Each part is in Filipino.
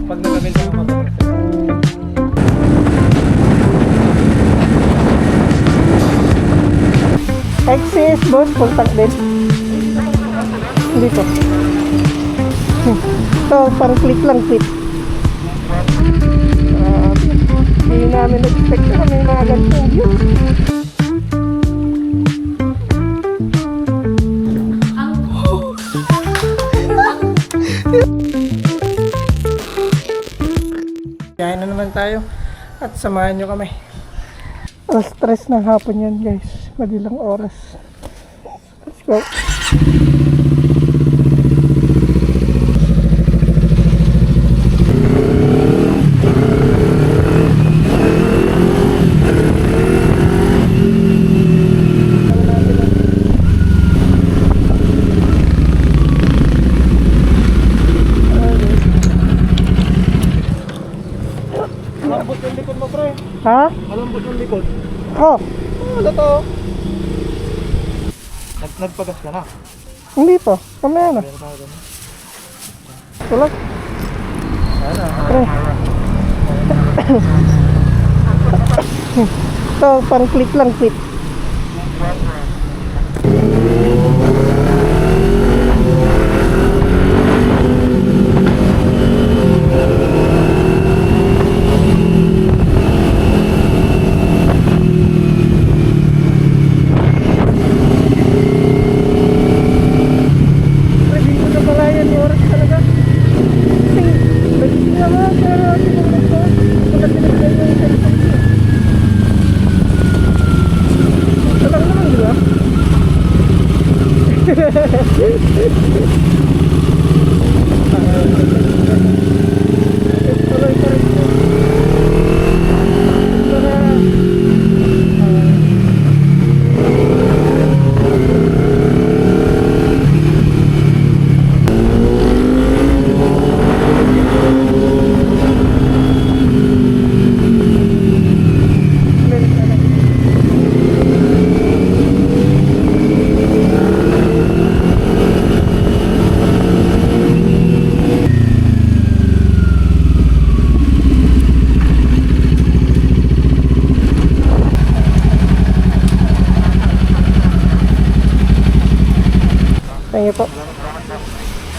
Pag nagabenta ka mag XCS boss, full tank din. Hindi po. Ito, parang click lang, click. Hindi namin expect na may mga ganitong view. Kaya na naman tayo at samahan nyo kami. Alas 3 ng hapon yan guys, madilang oras. Let's go. Malambot yung likod mo, pre. Ha? Malambot yung likod. Oh, Ano to? Nagpagas ka na. hindi pa. Kamaya na. Meron tayo ganun. Tulad. Ayan na. Pre. Ito, parang click lang, click. Pwede ko na pala yan, oras talaga. Kasi, naging naman, pero tinulog ko. Wala pinagay yung cellphone ko. Ito lang naman, di ba? Tuloy pa rin ko. Ito na. Thank you po.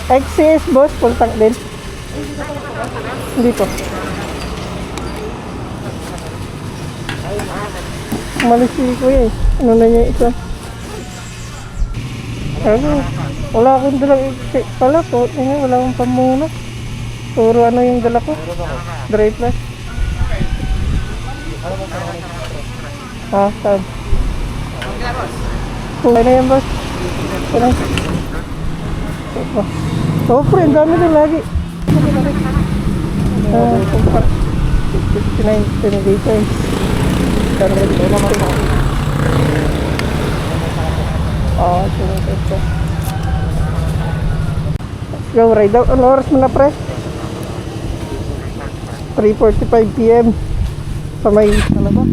XCS boss, full tank din. Hindi po. Umalis si kuya eh. Ano na niya isa? Ano? Wala akong dalang pala po. Wala akong pamuna. Puro ano yung dala ko? Dry plus. Ah, saan? Kulay na yan boss. Kulay. Oh, friend, dami din lagi. 59 liters. Oh, ito. Let's go, ride out. Ano oras mo na, pre? 3:45 PM. Sa may, ano ba?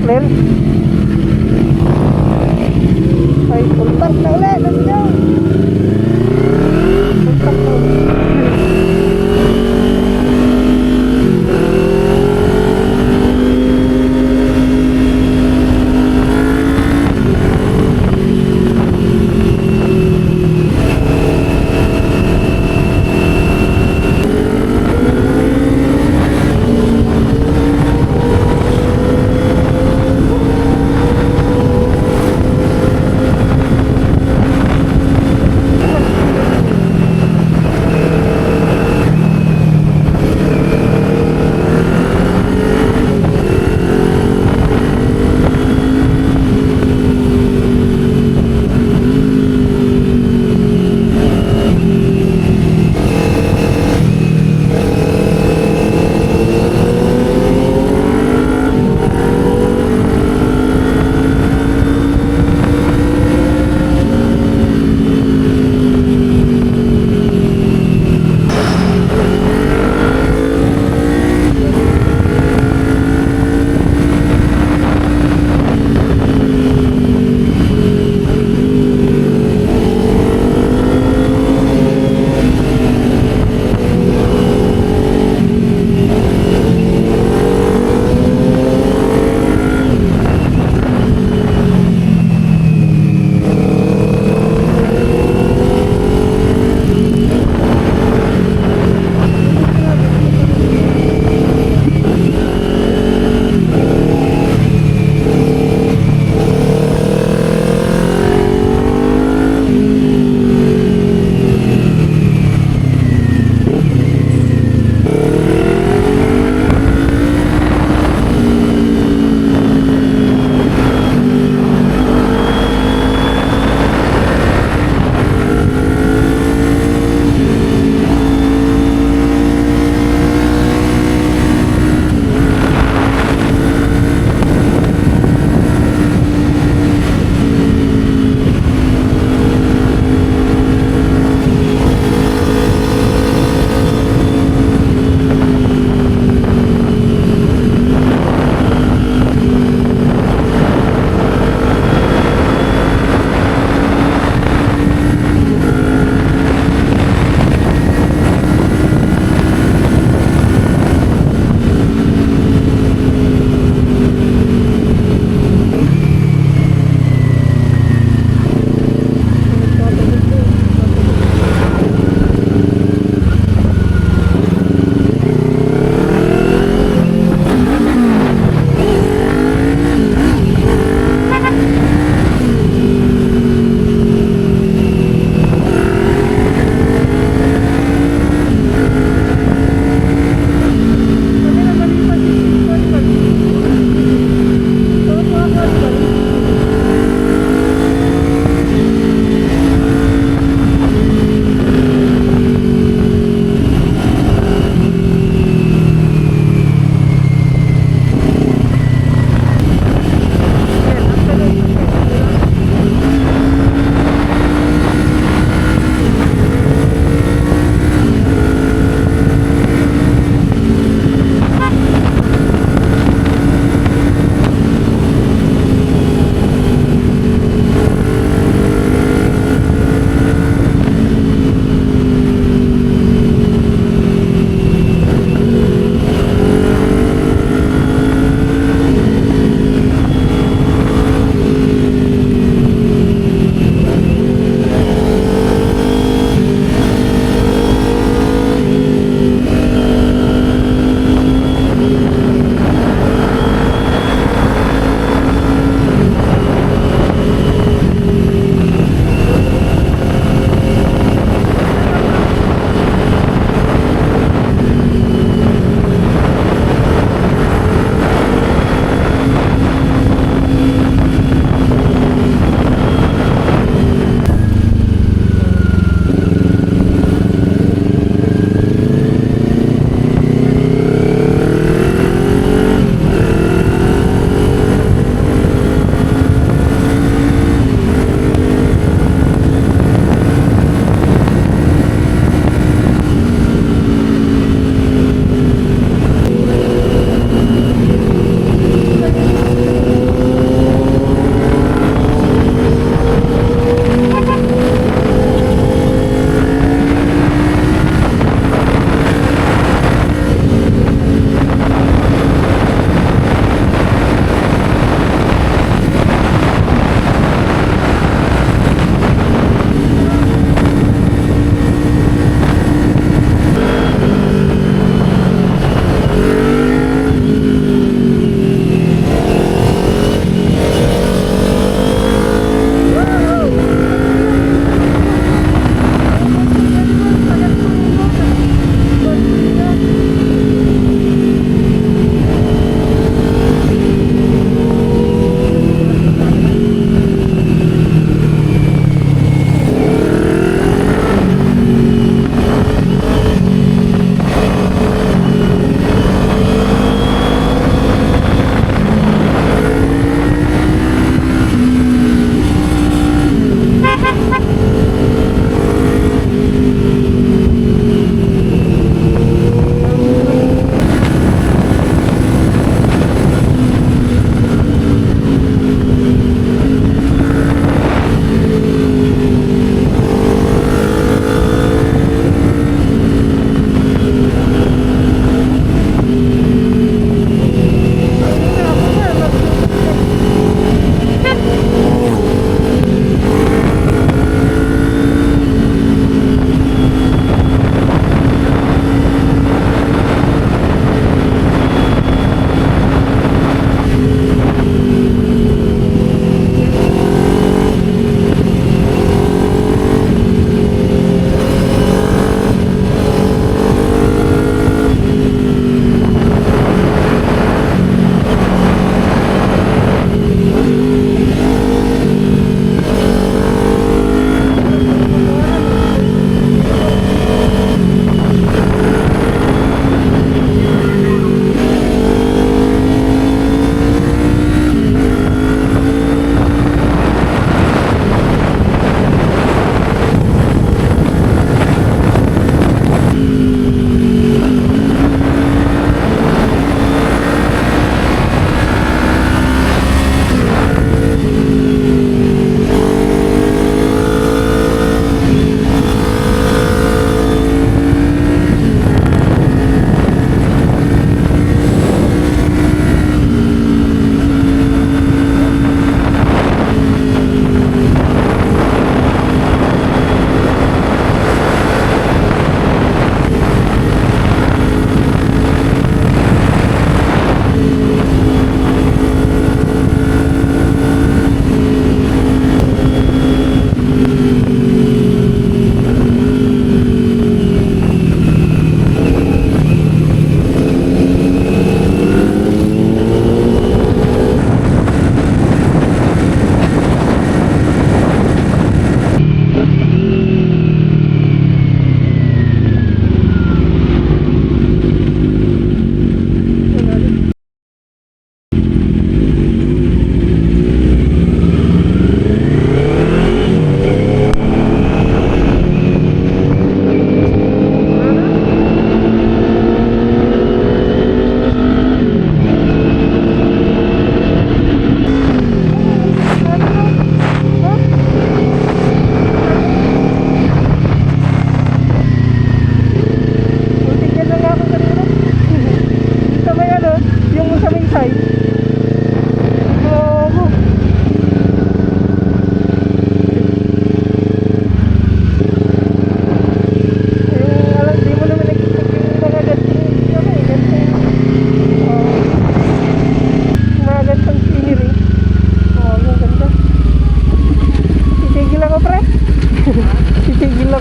Clear? Ay, full tank na ulit. Let's go. Full tank na ulit.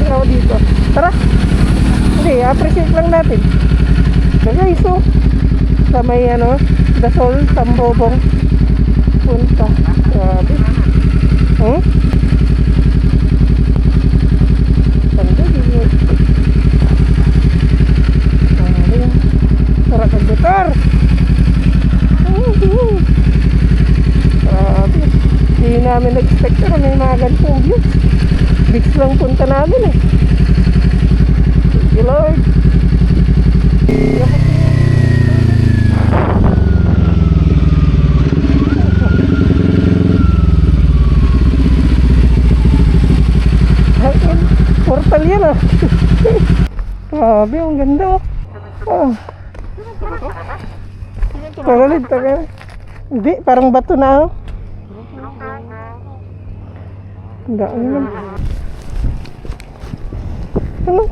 ako dito. Tara. Hindi, appreciate lang natin. So guys, so, sa may ano, Dasol, Tambobong. Punta. Grabe. Hmm? Ganda dito. Grabe. Tara kagbutar. Grabe. Hindi namin nag-expect na may mga ganitong views. Beach lang punta namin eh. Thank you Lord. Portal yan ah. Grabe, ang ganda oh. Oh. Tagalid. Hindi, parang bato na oh. Hindi, ano naman. Ano?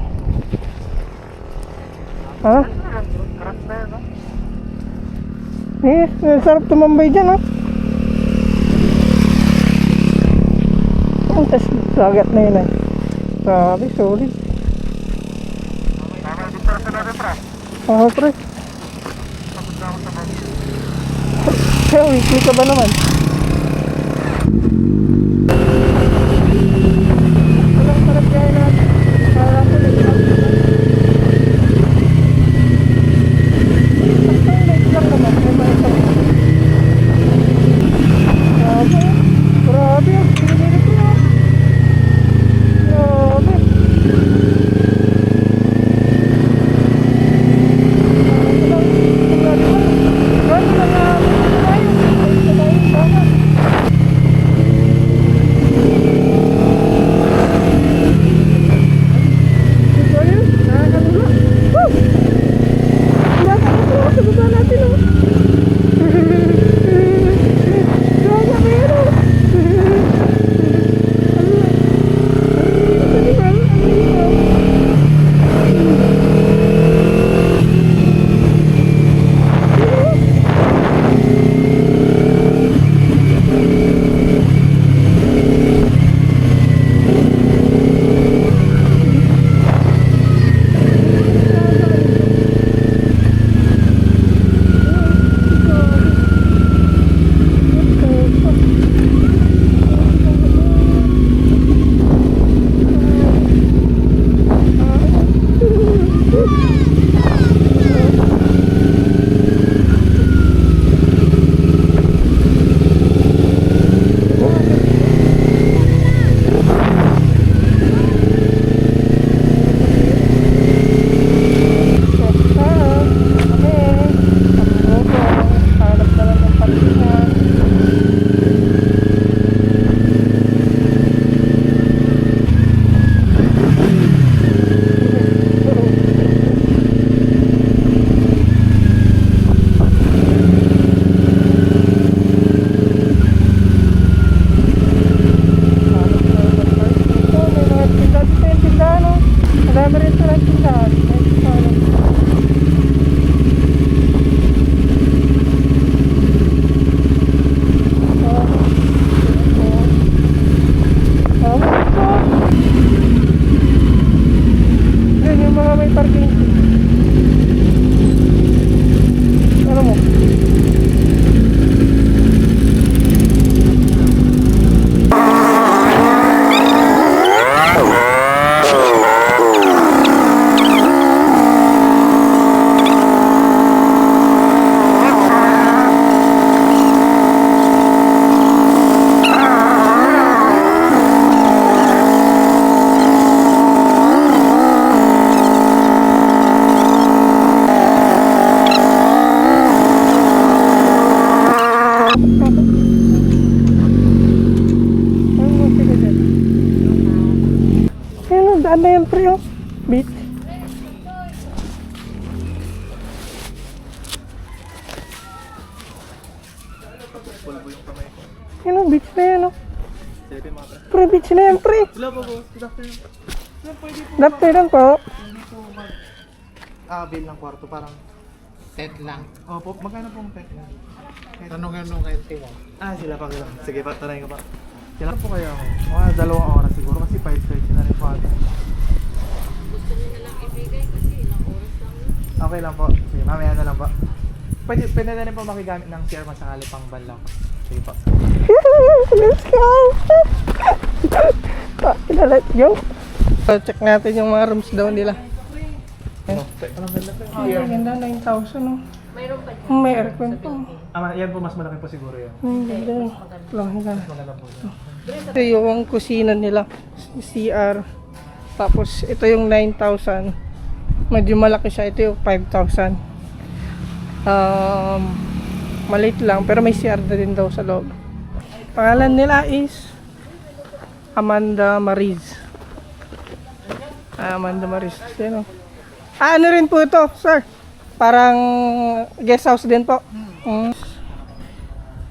Ha? Eh, sarap tumambay dyan oh. Ang tas dagat na yun eh. Grabe, solid. Oo, pre. Kaya, weekly ka ba naman? Walang sarap kaya natin. Parang ko lang lang. Ang light lang naman. May mga sarap. Grabe. Grabe. Pinilit ko yan. Grabe. Saan na yan pre oh? Beach. Yan oh, beach na yan oh. Pre, beach na yan pre. Hello po boss, good afternoon. Good afternoon po. Bill ng kwarto, parang Tet lang. Opo, magkano pong pet yan? Tanong-tanong kayo Timo. Sila pa kailan. Sige pa, tanayin ko pa. Kailan po kaya ako? Mga 2 oras siguro kasi 5:30 na rin po ata. Okay lang po. Sige, mamaya na lang po. Pwede na rin po makigamit ng CR masakali pang ban lang po. Sige po. Let's go! Let's go! So, check natin yung mga rooms daw nila. Anong ganda po? Ang ganda, 9,000 no? May aircon po. Yan po, mas malaki po siguro yan. Ganda. Lang. Maganda po yan. Ito yung kusina nila, CR. Tapos ito yung 9,000. Medyo malaki siya. Ito yung 5,000. Maliit lang pero may CR na din daw sa loob. Pangalan nila is Amanda Mariz. Amanda Mariz. Yan o. Ano rin po ito, sir? Parang guest house din po.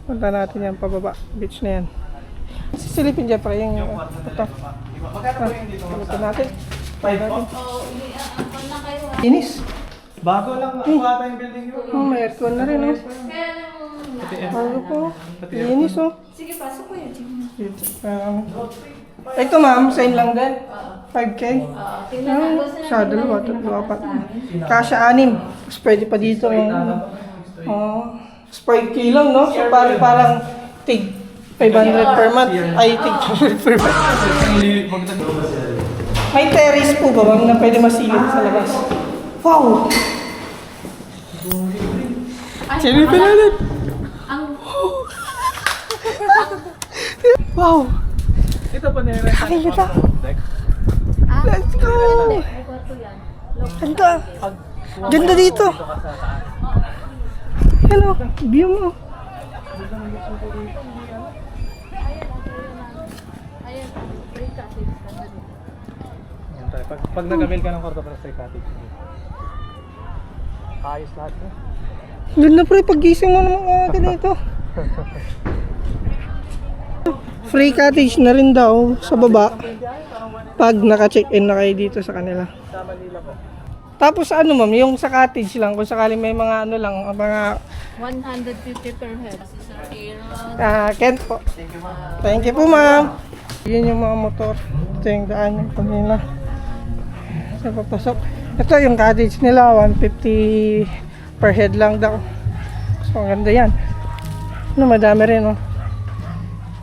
Punta natin yan pababa. Beach na yan. Sisilipin dyan pa yung ito. Punta natin. Pay natin. Inis. Bago lang ako ata yung building yun. May aircon na rin. Bago po. Inis oh. Sige, pasok ko yun. Ito ma'am, same lang din. 5K. Tingnan ko Sa dalawa, tatlo, apat. Kasya 6. Tapos pwede pa dito yung 5K lang, no? So parang tig 500 per month. Ay, tig 500 per month. May terrace po ba ma'am na pwede masilip sa labas? Wow! Silipin natin! Wow! Ito po na yung Kakita! Let's go! Ganda! Ganda dito! Hello! View mo! Pag nag-avail ka ng kwarto para sa cottage. Ayos lahat eh. Ganda pre, pag-gising mo naman ganito. Free cottage na rin daw sa baba pag naka-check-in na kayo dito sa kanila. Sa Manila po. Tapos ano ma'am, yung sa cottage lang, kung sakaling may mga ano lang, mga 150 per head. Sir Aaron. Kent po. Thank you po ma'am. Yun yung mga motor. Ito yung daan yung kanila. Sa papasok. Ito yung cottage nila, 150 per head lang daw. So ang ganda yan. Ano, madami rin oh.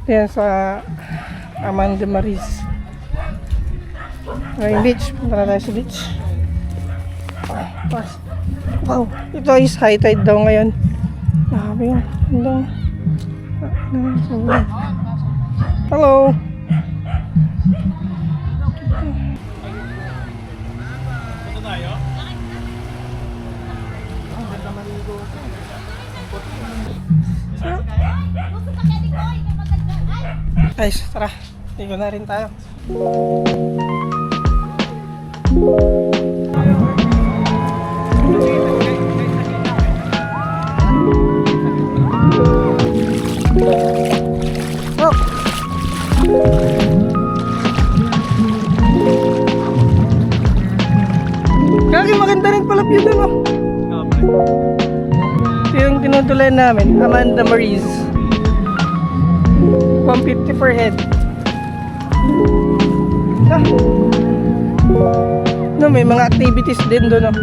Yan sa Amanda Mariz. Yung beach, punta na tayo sa beach. Wow, ito is high tide daw ngayon. Grabe yun. Hello. Guys, tara. Igo na rin tayo. Oh. Kaya maganda rin pala view doon oh. Ito yung tinutuloy namin, Amanda Mariz. 150 per head. No, may mga activities din doon oh.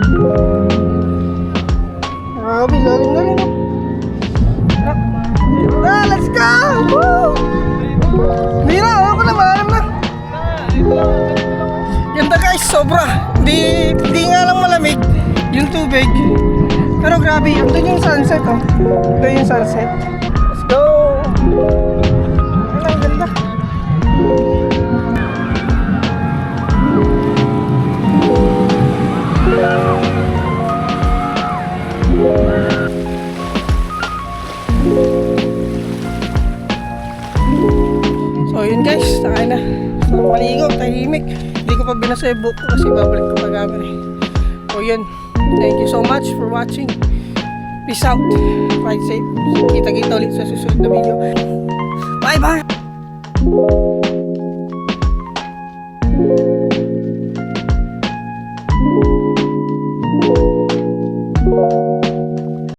Grabe, lalim na rin oh. Let's go! Woo! Hindi na, ako na, maalam na. Ganda guys, sobra. Hindi nga lang malamig yung tubig. Pero grabe, andun yung sunset oh. Ito yung sunset. Let's go! Ang ganda. So yun guys, saka na. So maligo, tahimik. Hindi ko pa binasa yung book kasi babalik ko pa gamit eh. So yun, thank you so much for watching. Peace out. Ride safe. Kita-kita ulit sa susunod na video. Bye bye!